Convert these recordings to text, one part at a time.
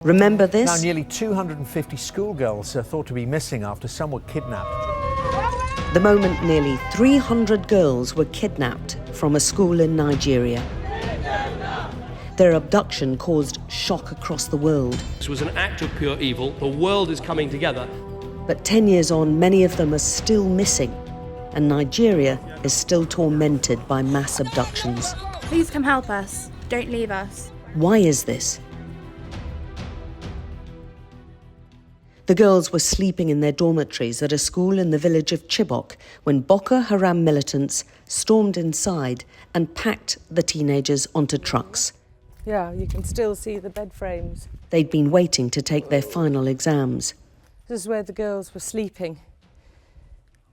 Remember this? Now nearly 250 schoolgirls are thought to be missing after some were kidnapped. The moment nearly 300 girls were kidnapped from a school in Nigeria. Their abduction caused shock across the world. This was an act of pure evil. The world is coming together. But 10 years on, many of them are still missing, and Nigeria is still tormented by mass abductions. Please come help us. Don't leave us. Why is this? The girls were sleeping in their dormitories at a school in the village of Chibok when Boko Haram militants stormed inside and packed the teenagers onto trucks. Yeah, you can still see the bed frames. They'd been waiting to take their final exams. This is where the girls were sleeping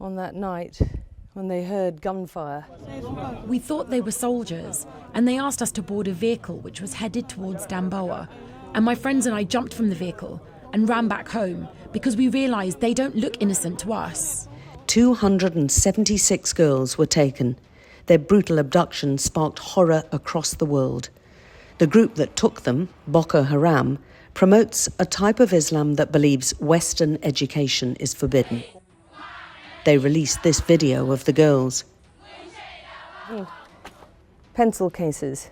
on that night when they heard gunfire. We thought they were soldiers, and they asked us to board a vehicle which was headed towards Damboa. And my friends and I jumped from the vehicle and ran back home because we realised they don't look innocent to us. 276 girls were taken. Their brutal abduction sparked horror across the world. The group that took them, Boko Haram, promotes a type of Islam that believes Western education is forbidden. They released this video of the girls. Pencil cases.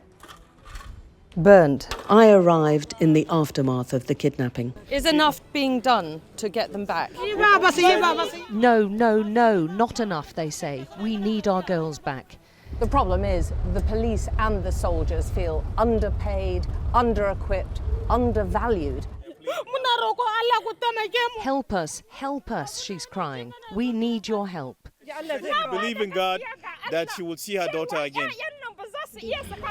Burnt. I arrived in the aftermath of the kidnapping. Is enough being done to get them back? No, not enough, they say. We need our girls back. The problem is the police and the soldiers feel underpaid, under-equipped, undervalued. Help us, she's crying. We need your help. Believe in God that she will see her daughter again.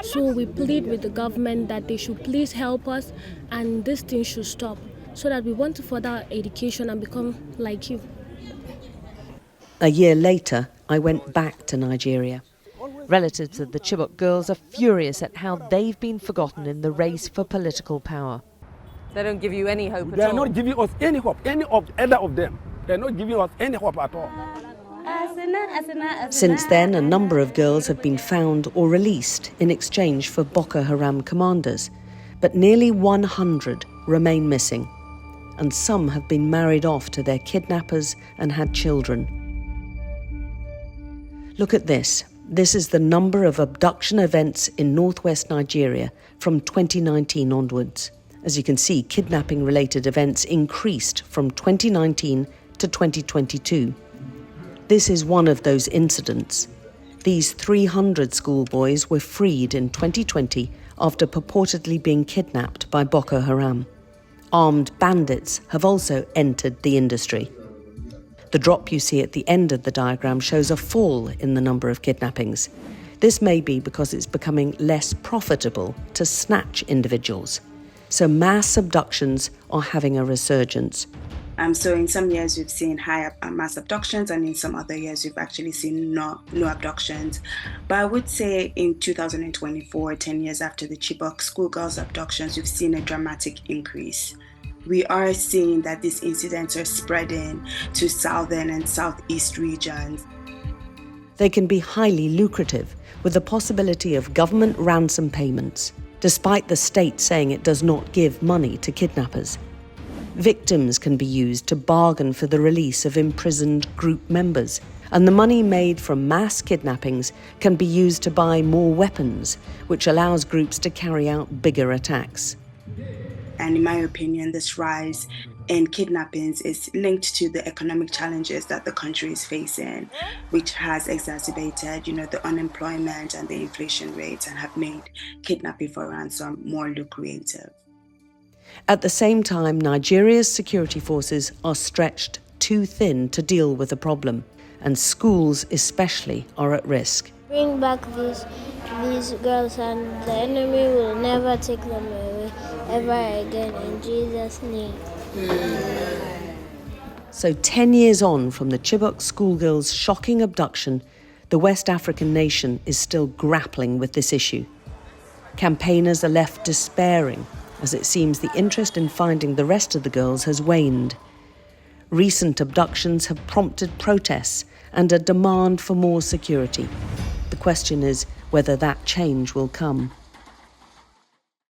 So we plead with the government that they should please help us and this thing should stop so that we want to further our education and become like you. A year later, I went back to Nigeria. Relatives of the Chibok girls are furious at how they've been forgotten in the race for political power. They don't give you any hope at all. They are not giving us any hope, either of them. They are not giving us any hope at all. Since then, a number of girls have been found or released in exchange for Boko Haram commanders, but nearly 100 remain missing, and some have been married off to their kidnappers and had children. Look at this. This is the number of abduction events in northwest Nigeria from 2019 onwards. As you can see, kidnapping-related events increased from 2019 to 2022. This is one of those incidents. These 300 schoolboys were freed in 2020 after purportedly being kidnapped by Boko Haram. Armed bandits have also entered the industry. The drop you see at the end of the diagram shows a fall in the number of kidnappings. This may be because it's becoming less profitable to snatch individuals. So mass abductions are having a resurgence. So in some years we've seen high mass abductions, and in some other years we've actually seen no abductions. But I would say in 2024, 10 years after the Chibok schoolgirls abductions, we've seen a dramatic increase. We are seeing that these incidents are spreading to southern and southeast regions. They can be highly lucrative, with the possibility of government ransom payments, despite the state saying it does not give money to kidnappers. Victims can be used to bargain for the release of imprisoned group members, and the money made from mass kidnappings can be used to buy more weapons, which allows groups to carry out bigger attacks. And in my opinion, this rise in kidnappings is linked to the economic challenges that the country is facing, which has exacerbated, the unemployment and the inflation rates and have made kidnapping for ransom more lucrative. At the same time, Nigeria's security forces are stretched too thin to deal with the problem, and schools especially are at risk. Bring back these girls and the enemy will never take them away ever again, in Jesus' name. So 10 years on from the Chibok schoolgirls' shocking abduction, the West African nation is still grappling with this issue. Campaigners are left despairing, as it seems the interest in finding the rest of the girls has waned. Recent abductions have prompted protests and a demand for more security. The question is whether that change will come.